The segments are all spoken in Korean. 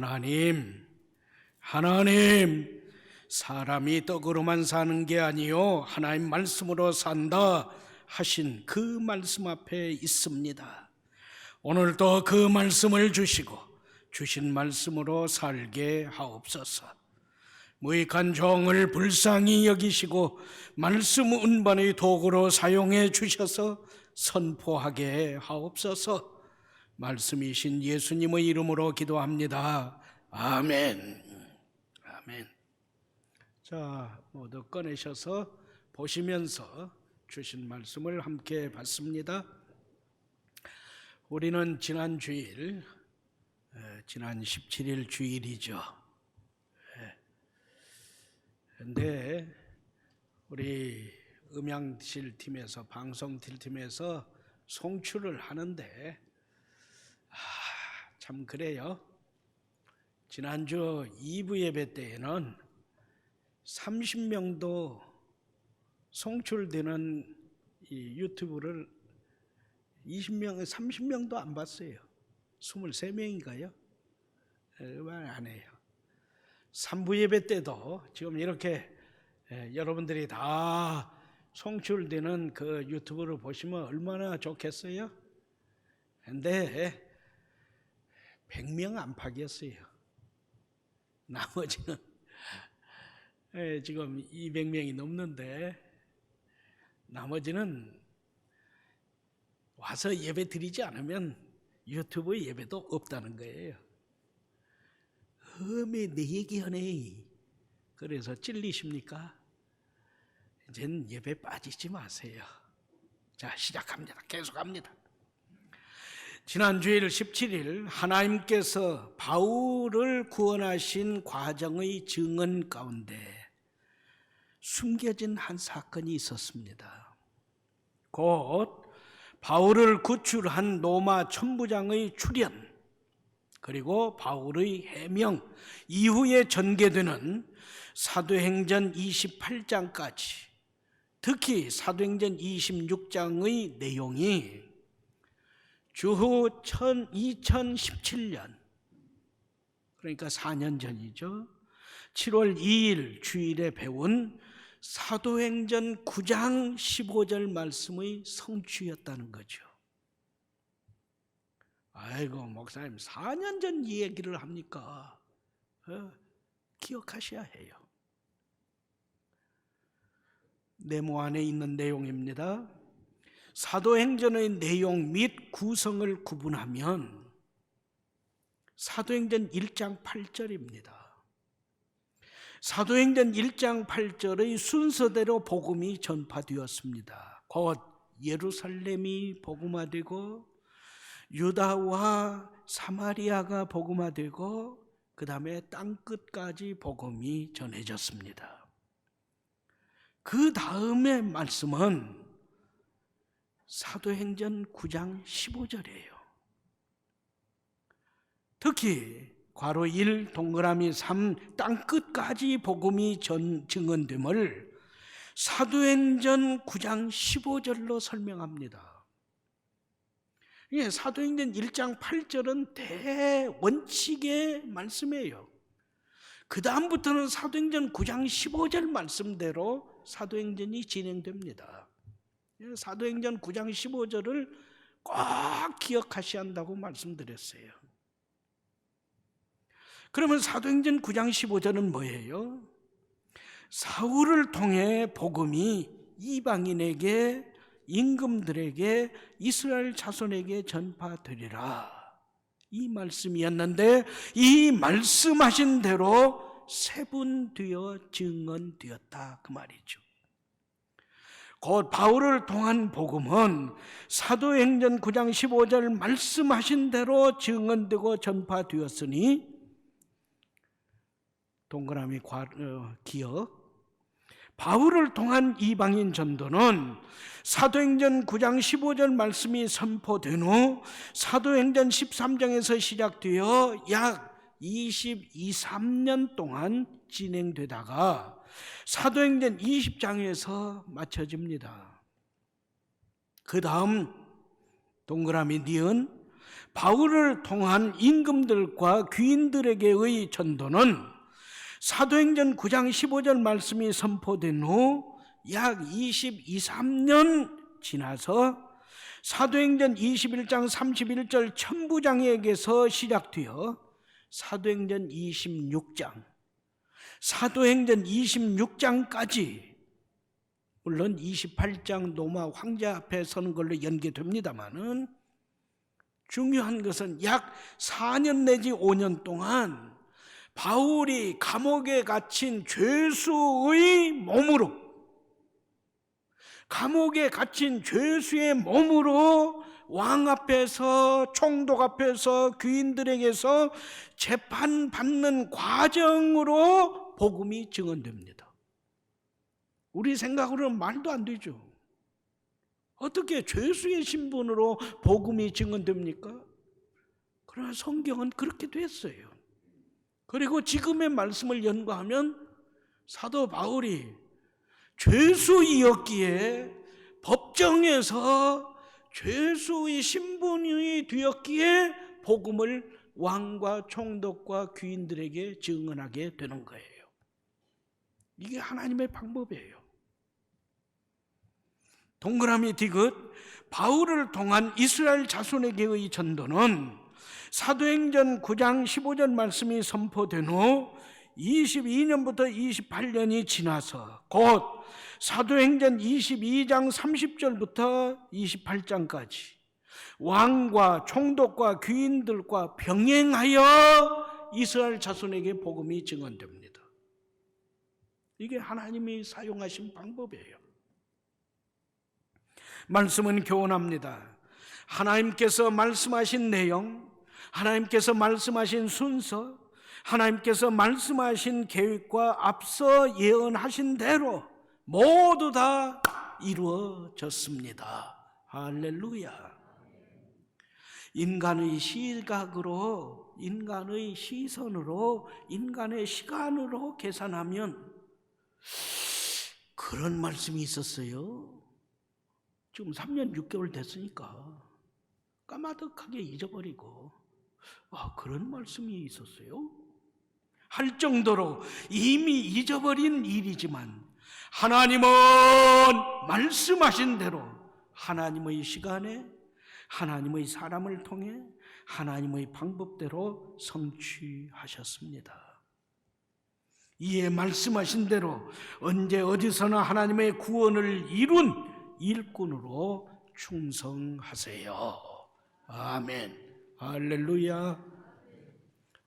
하나님, 사람이 떡으로만 사는 게 아니요 하나님 말씀으로 산다 하신 그 말씀 앞에 있습니다. 오늘도 그 말씀을 주시고 주신 말씀으로 살게 하옵소서. 무익한 종을 불쌍히 여기시고 말씀 운반의 도구로 사용해 주셔서 선포하게 하옵소서. 말씀이신 예수님의 이름으로 기도합니다. 아멘. 아멘. 자, 모두 꺼내셔서 보시면서 주신 말씀을 함께 받습니다. 우리는 지난 주일, 지난 17일 주일이죠. 그런데 우리 음향실 팀에서, 방송팀 팀에서 송출을 하는데 참 그래요. 지난주 2부 예배 때에는 30명도 송출되는 이 유튜브를 30명도 안 봤어요. 23명인가요? 말 안 해요. 3부 예배 때도 지금 이렇게 여러분들이 다 송출되는 그 유튜브를 보시면 얼마나 좋겠어요? 근데 100명 안팎이었어요. 나머지는 지금 200명이 넘는데 나머지는 와서 예배 드리지 않으면 유튜브 예배도 없다는 거예요. 험에 내 얘기하네. 그래서 찔리십니까? 이제는 예배 빠지지 마세요. 자, 시작합니다. 계속합니다. 지난 주일 17일 하나님께서 바울을 구원하신 과정의 증언 가운데 숨겨진 한 사건이 있었습니다. 곧 바울을 구출한 로마 천부장의 출현, 그리고 바울의 해명 이후에 전개되는 사도행전 28장까지, 특히 사도행전 26장의 내용이 주후 2017년, 그러니까 4년 전이죠. 7월 2일 주일에 배운 사도행전 9장 15절 말씀의 성취였다는 거죠. 아이고, 목사님 4년 전 이 얘기를 합니까? 기억하셔야 해요. 네모 안에 있는 내용입니다. 사도행전의 내용 및 구성을 구분하면 사도행전 1장 8절입니다. 사도행전 1장 8절의 순서대로 복음이 전파되었습니다. 곧 예루살렘이 복음화되고 유다와 사마리아가 복음화되고 그 다음에 땅끝까지 복음이 전해졌습니다. 그 다음의 말씀은 사도행전 9장 15절이에요. 특히 괄호 1 동그라미 3 땅끝까지 복음이 증언됨을 사도행전 9장 15절로 설명합니다. 사도행전 1장 8절은 대원칙의 말씀이에요. 그 다음부터는 사도행전 9장 15절 말씀대로 사도행전이 진행됩니다. 사도행전 9장 15절을 꼭 기억하셔야 한다고 말씀드렸어요. 그러면 사도행전 9장 15절은 뭐예요? 사울을 통해 복음이 이방인에게, 임금들에게, 이스라엘 자손에게 전파되리라, 이 말씀이었는데 이 말씀하신 대로 세분되어 증언되었다, 그 말이죠. 곧 바울을 통한 복음은 사도행전 9장 15절 말씀하신 대로 증언되고 전파되었으니, 동그라미 기억, 바울을 통한 이방인 전도는 사도행전 9장 15절 말씀이 선포된 후 사도행전 13장에서 시작되어 약 23년 동안 진행되다가 사도행전 20장에서 마쳐집니다. 그 다음 동그라미 니은 바울을 통한 임금들과 귀인들에게의 전도는 사도행전 9장 15절 말씀이 선포된 후 약 23년 지나서 사도행전 21장 31절 천부장에게서 시작되어 사도행전 26장까지, 물론 28장 로마 황제 앞에 서는 걸로 연계됩니다마는 중요한 것은 약 4년 내지 5년 동안 바울이 감옥에 갇힌 죄수의 몸으로, 감옥에 갇힌 죄수의 몸으로 왕 앞에서, 총독 앞에서, 귀인들에게서 재판받는 과정으로 복음이 증언됩니다. 우리 생각으로는 말도 안 되죠. 어떻게 죄수의 신분으로 복음이 증언됩니까? 그러나 성경은 그렇게 됐어요. 그리고 지금의 말씀을 연구하면 사도 바울이 죄수이었기에, 법정에서 죄수의 신분이 되었기에 복음을 왕과 총독과 귀인들에게 증언하게 되는 거예요. 이게 하나님의 방법이에요. 동그라미 디귿, 바울을 통한 이스라엘 자손에게의 전도는 사도행전 9장 15절 말씀이 선포된 후 22년부터 28년이 지나서 곧 사도행전 22장 30절부터 28장까지 왕과 총독과 귀인들과 병행하여 이스라엘 자손에게 복음이 증언됩니다. 이게 하나님이 사용하신 방법이에요. 말씀은 교훈합니다. 하나님께서 말씀하신 내용, 하나님께서 말씀하신 순서, 하나님께서 말씀하신 계획과 앞서 예언하신 대로 모두 다 이루어졌습니다. 할렐루야. 인간의 시각으로, 인간의 시선으로, 인간의 시간으로 계산하면 그런 말씀이 있었어요. 지금 3년 6개월 됐으니까 까마득하게 잊어버리고, 그런 말씀이 있었어요? 할 정도로 이미 잊어버린 일이지만 하나님은 말씀하신 대로 하나님의 시간에, 하나님의 사람을 통해, 하나님의 방법대로 성취하셨습니다. 이에 말씀하신 대로 언제 어디서나 하나님의 구원을 이룬 일꾼으로 충성하세요. 아멘. 할렐루야.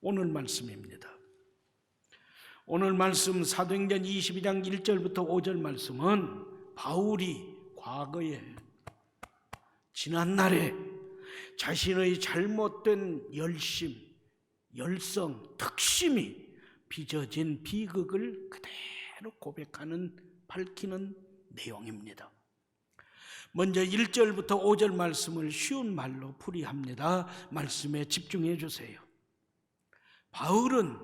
오늘 말씀입니다. 오늘 말씀 사도행전 22장 1절부터 5절 말씀은 바울이 과거에, 지난날에 자신의 잘못된 열심, 열성, 특심이 빚어진 비극을 그대로 고백하는, 밝히는 내용입니다. 먼저 1절부터 5절 말씀을 쉬운 말로 풀이합니다. 말씀에 집중해 주세요. 바울은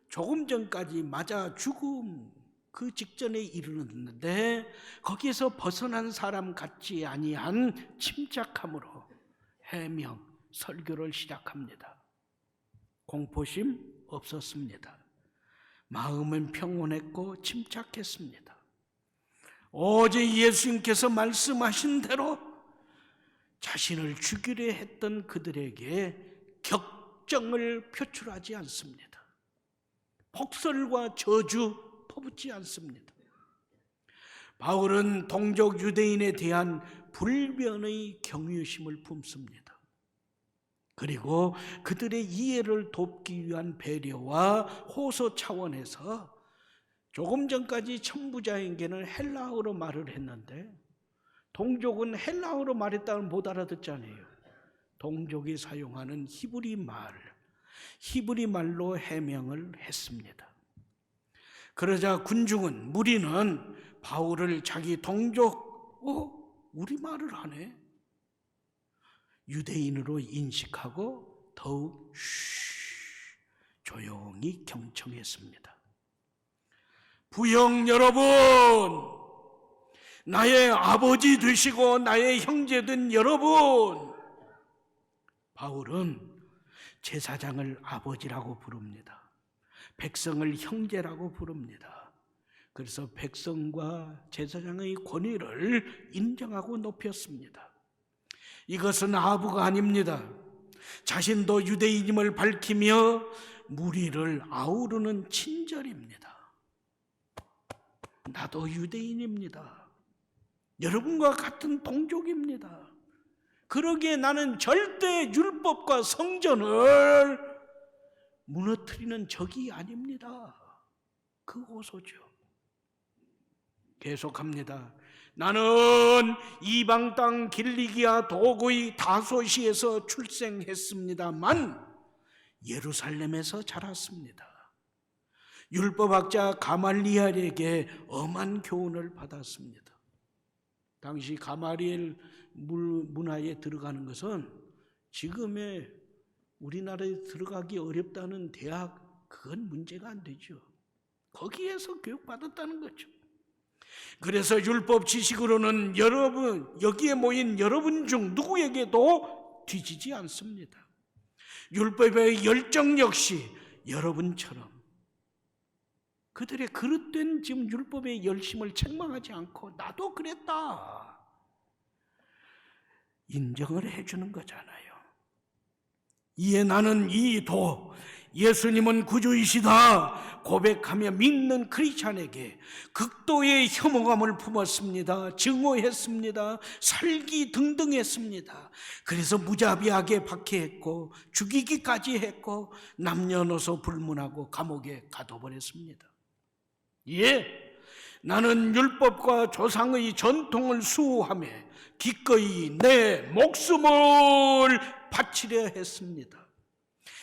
조금 전까지 맞아 죽음 그 직전에 이르렀는데 거기에서 벗어난 사람 같지 아니한 침착함으로 해명, 설교를 시작합니다. 공포심 없었습니다. 마음은 평온했고 침착했습니다. 어제 예수님께서 말씀하신 대로 자신을 죽이려 했던 그들에게 격정을 표출하지 않습니다. 폭설과 저주 퍼붓지 않습니다. 바울은 동족 유대인에 대한 불변의 경외심을 품습니다. 그리고 그들의 이해를 돕기 위한 배려와 호소 차원에서 조금 전까지 천부장에게는 헬라어로 말을 했는데 동족은 헬라어로 말했다면 못 알아듣잖아요. 동족이 사용하는 히브리 말로 해명을 했습니다. 그러자 군중은, 무리는 바울을 자기 동족, 우리말을 하네, 유대인으로 인식하고 더욱 조용히 경청했습니다. 부형 여러분, 나의 아버지 되시고 나의 형제된 여러분, 바울은 제사장을 아버지라고 부릅니다. 백성을 형제라고 부릅니다. 그래서 백성과 제사장의 권위를 인정하고 높였습니다. 이것은 아부가 아닙니다. 자신도 유대인임을 밝히며 무리를 아우르는 친절입니다. 나도 유대인입니다. 여러분과 같은 동족입니다. 그러기에 나는 절대 율법과 성전을 무너뜨리는 적이 아닙니다. 그 호소죠. 계속합니다. 나는 이방 땅 길리기아 도구의 다소시에서 출생했습니다만 예루살렘에서 자랐습니다. 율법학자 가말리엘에게 엄한 교훈을 받았습니다. 당시 가말리엘 문화에 들어가는 것은 지금의 우리나라에 들어가기 어렵다는 대학, 그건 문제가 안 되죠. 거기에서 교육받았다는 거죠. 그래서 율법 지식으로는 여기에 모인 여러분 중 누구에게도 뒤지지 않습니다. 율법의 열정 역시 여러분처럼 그들의 그릇된 지금 율법의 열심을 책망하지 않고 나도 그랬다 인정을 해주는 거잖아요. 이에 나는 예수님은 구주이시다 고백하며 믿는 크리스찬에게 극도의 혐오감을 품었습니다. 증오했습니다. 살기 등등했습니다. 그래서 무자비하게 박해했고 죽이기까지 했고 남녀노소 불문하고 감옥에 가둬버렸습니다. 나는 율법과 조상의 전통을 수호하며 기꺼이 내 목숨을 바치려 했습니다.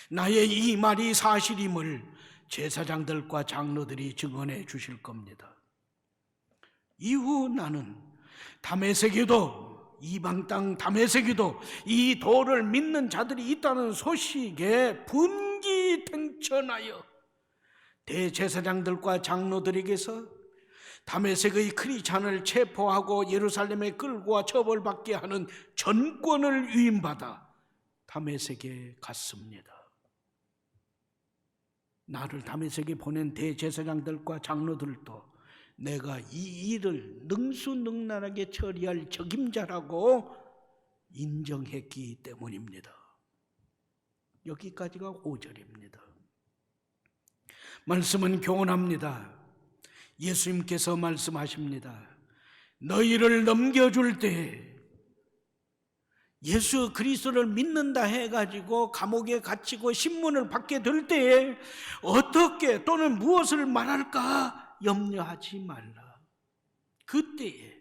나의 이 말이 사실임을 제사장들과 장로들이 증언해 주실 겁니다. 이후 나는 다메섹에도, 이방 땅 다메섹에도 이 도를 믿는 자들이 있다는 소식에 분기탱천하여 대제사장들과 장로들에게서 다메섹의 크리스찬을 체포하고 예루살렘에 끌고 와 처벌받게 하는 전권을 위임받아 다메섹에 갔습니다. 나를 다메섹에 보낸 대제사장들과 장로들도 내가 이 일을 능수능란하게 처리할 적임자라고 인정했기 때문입니다. 여기까지가 5절입니다. 말씀은 교훈합니다. 예수님께서 말씀하십니다. 너희를 넘겨줄 때 예수 그리스도를 믿는다 해가지고 감옥에 갇히고 신문을 받게 될 때에 어떻게 또는 무엇을 말할까 염려하지 말라. 그때에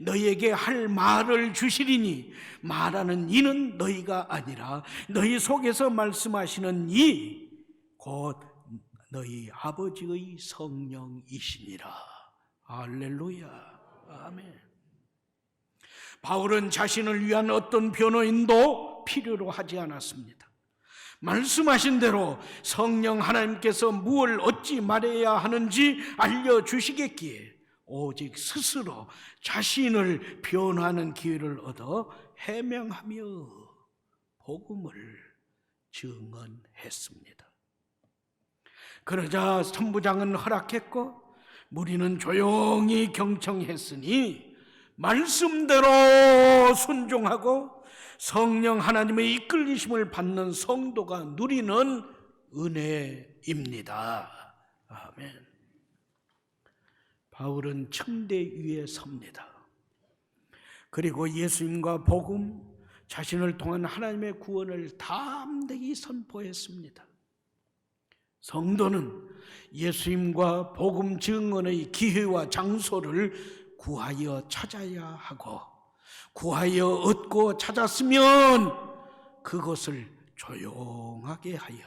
너희에게 할 말을 주시리니 말하는 이는 너희가 아니라 너희 속에서 말씀하시는 이 곧 너희 아버지의 성령이시니라. 할렐루야. 아멘. 바울은 자신을 위한 어떤 변호인도 필요로 하지 않았습니다. 말씀하신 대로 성령 하나님께서 무엇을 어찌 말해야 하는지 알려주시겠기에 오직 스스로 자신을 변호하는 기회를 얻어 해명하며 복음을 증언했습니다. 그러자 선부장은 허락했고 무리는 조용히 경청했으니 말씀대로 순종하고 성령 하나님의 이끌리심을 받는 성도가 누리는 은혜입니다. 아멘. 바울은 층대 위에 섭니다. 그리고 예수님과 복음, 자신을 통한 하나님의 구원을 담대히 선포했습니다. 성도는 예수님과 복음 증언의 기회와 장소를 구하여 찾아야 하고 구하여 얻고 찾았으면 그것을 조용하게 하여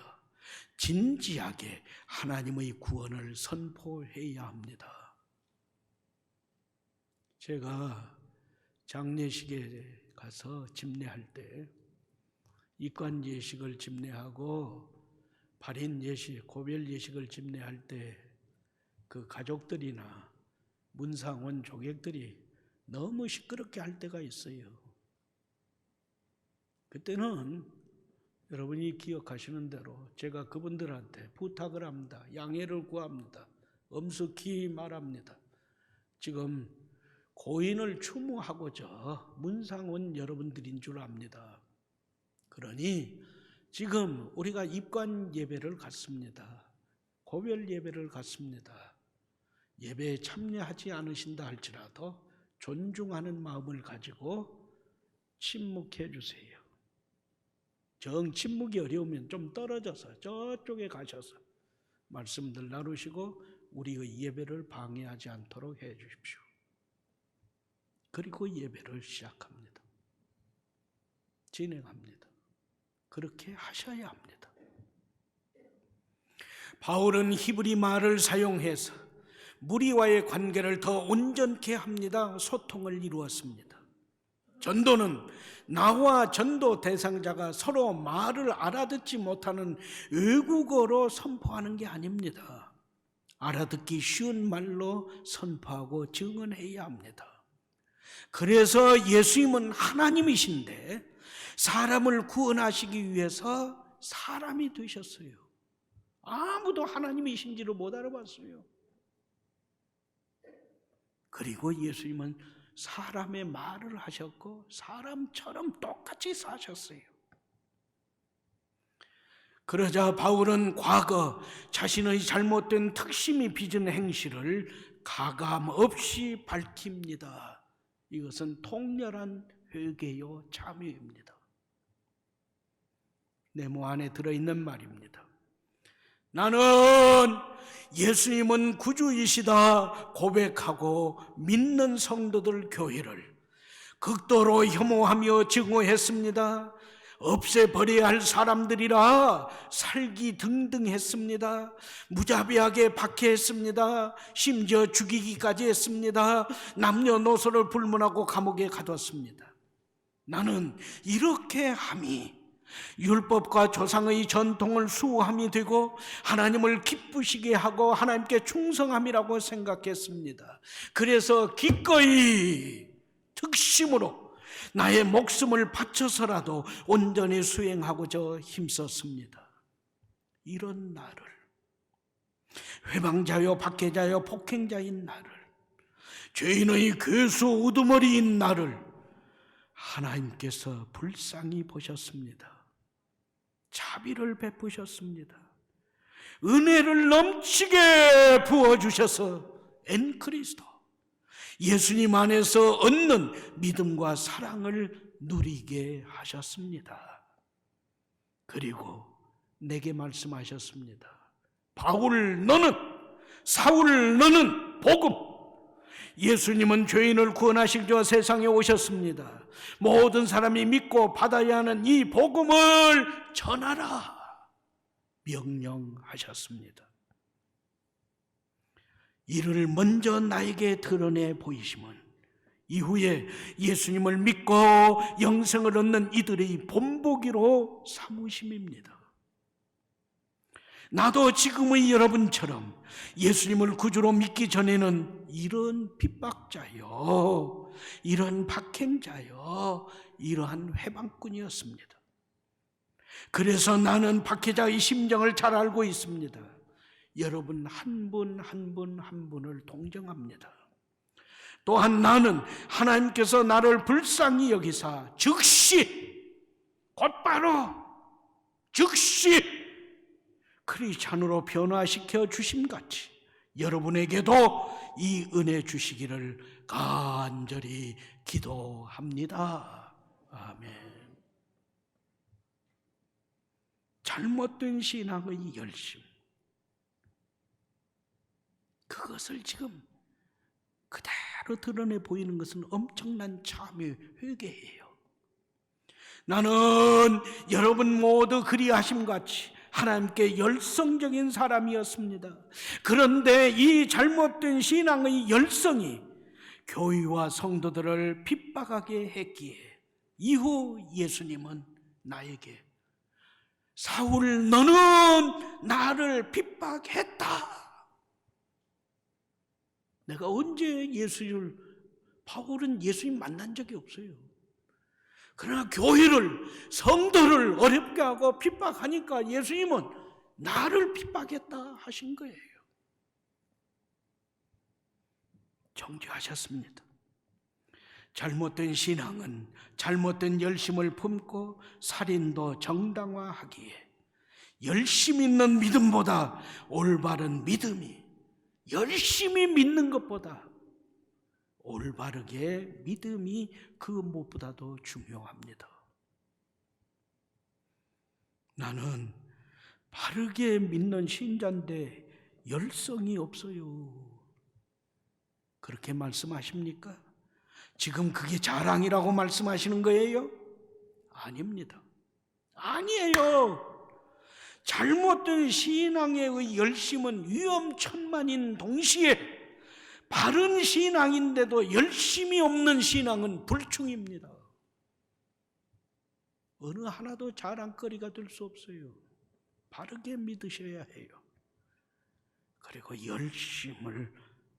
진지하게 하나님의 구원을 선포해야 합니다. 제가 장례식에 가서 집례할 때 입관 예식을 집례하고 발인 예식, 고별 예식을 집례할 때 그 가족들이나 문상 온 조객들이 너무 시끄럽게 할 때가 있어요. 그때는 여러분이 기억하시는 대로 제가 그분들한테 부탁을 합니다. 양해를 구합니다. 엄숙히 말합니다. 지금 고인을 추모하고자 문상 온 여러분들인 줄 압니다. 그러니 지금 우리가 입관 예배를 갖습니다. 고별 예배를 갖습니다. 예배에 참여하지 않으신다 할지라도 존중하는 마음을 가지고 침묵해 주세요. 정 침묵이 어려우면 좀 떨어져서 저쪽에 가셔서 말씀들 나누시고 우리의 예배를 방해하지 않도록 해 주십시오. 그리고 예배를 시작합니다. 진행합니다. 그렇게 하셔야 합니다. 바울은 히브리 말을 사용해서 무리와의 관계를 더 온전케 합니다. 소통을 이루었습니다. 전도는 나와 전도 대상자가 서로 말을 알아듣지 못하는 외국어로 선포하는 게 아닙니다. 알아듣기 쉬운 말로 선포하고 증언해야 합니다. 그래서 예수님은 하나님이신데 사람을 구원하시기 위해서 사람이 되셨어요. 아무도 하나님이신지를 못 알아봤어요. 그리고 예수님은 사람의 말을 하셨고 사람처럼 똑같이 사셨어요. 그러자 바울은 과거 자신의 잘못된 특심이 빚은 행실을 가감 없이 밝힙니다. 이것은 통렬한 회개요 참회입니다. 네모 안에 들어있는 말입니다. 나는 예수님은 구주이시다 고백하고 믿는 성도들 교회를 극도로 혐오하며 증오했습니다. 없애버려야 할 사람들이라 살기 등등했습니다. 무자비하게 박해했습니다. 심지어 죽이기까지 했습니다. 남녀노소를 불문하고 감옥에 가뒀습니다. 나는 이렇게 함이 율법과 조상의 전통을 수호함이 되고 하나님을 기쁘시게 하고 하나님께 충성함이라고 생각했습니다. 그래서 기꺼이 특심으로 나의 목숨을 바쳐서라도 온전히 수행하고자 힘썼습니다. 이런 나를, 회방자요 박해자요 폭행자인 나를, 죄인의 괴수 우두머리인 나를 하나님께서 불쌍히 보셨습니다. 자비를 베푸셨습니다. 은혜를 넘치게 부어주셔서 엔그리스도 예수님 안에서 얻는 믿음과 사랑을 누리게 하셨습니다. 그리고 내게 말씀하셨습니다. 바울 너는, 사울 너는 복음, 예수님은 죄인을 구원하시기 위해 세상에 오셨습니다. 모든 사람이 믿고 받아야 하는 이 복음을 전하라 명령하셨습니다. 이를 먼저 나에게 드러내 보이심은 이후에 예수님을 믿고 영생을 얻는 이들의 본보기로 삼으심입니다. 나도 지금의 여러분처럼 예수님을 구주로 믿기 전에는 이런 핍박자요, 이런 박행자요, 이러한 회방꾼이었습니다. 그래서 나는 박해자의 심정을 잘 알고 있습니다. 여러분 한 분 한 분 한 분을 동정합니다. 또한 나는 하나님께서 나를 불쌍히 여기사 즉시 곧바로 즉시 크리스찬으로 변화시켜 주심같이 여러분에게도 이 은혜 주시기를 간절히 기도합니다. 아멘. 잘못된 신앙의 열심, 그것을 지금 그대로 드러내 보이는 것은 엄청난 참회, 회개예요. 나는 여러분 모두 그리하심같이 하나님께 열성적인 사람이었습니다. 그런데 이 잘못된 신앙의 열성이 교회와 성도들을 핍박하게 했기에 이후 예수님은 나에게 사울 너는 나를 핍박했다. 내가 언제 바울은 예수님 만난 적이 없어요. 그러나 교회를, 성도를 어렵게 하고 핍박하니까 예수님은 나를 핍박했다 하신 거예요. 정죄하셨습니다. 잘못된 신앙은 잘못된 열심을 품고 살인도 정당화하기에 열심 있는 믿음보다 올바른 믿음이, 열심히 믿는 것보다 올바르게 믿음이 그 무엇보다도 중요합니다. 나는 바르게 믿는 신자인데 열성이 없어요. 그렇게 말씀하십니까? 지금 그게 자랑이라고 말씀하시는 거예요? 아닙니다. 아니에요. 잘못된 신앙의 열심은 위험천만인 동시에 바른 신앙인데도 열심이 없는 신앙은 불충입니다. 어느 하나도 자랑거리가 될 수 없어요. 바르게 믿으셔야 해요. 그리고 열심을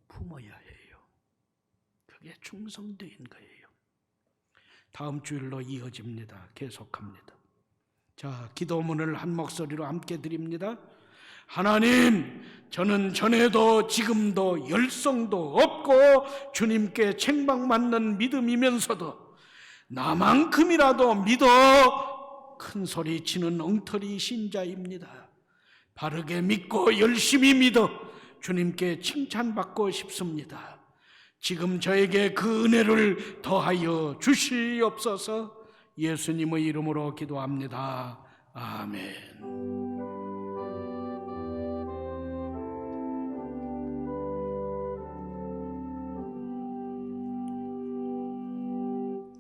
품어야 해요. 그게 충성도인 거예요. 다음 주일로 이어집니다. 계속합니다. 자, 기도문을 한 목소리로 함께 드립니다. 하나님, 저는 전에도 지금도 열성도 없고 주님께 책망받는 믿음이면서도 나만큼이라도 믿어 큰 소리 치는 엉터리 신자입니다. 바르게 믿고 열심히 믿어 주님께 칭찬받고 싶습니다. 지금 저에게 그 은혜를 더하여 주시옵소서. 예수님의 이름으로 기도합니다. 아멘.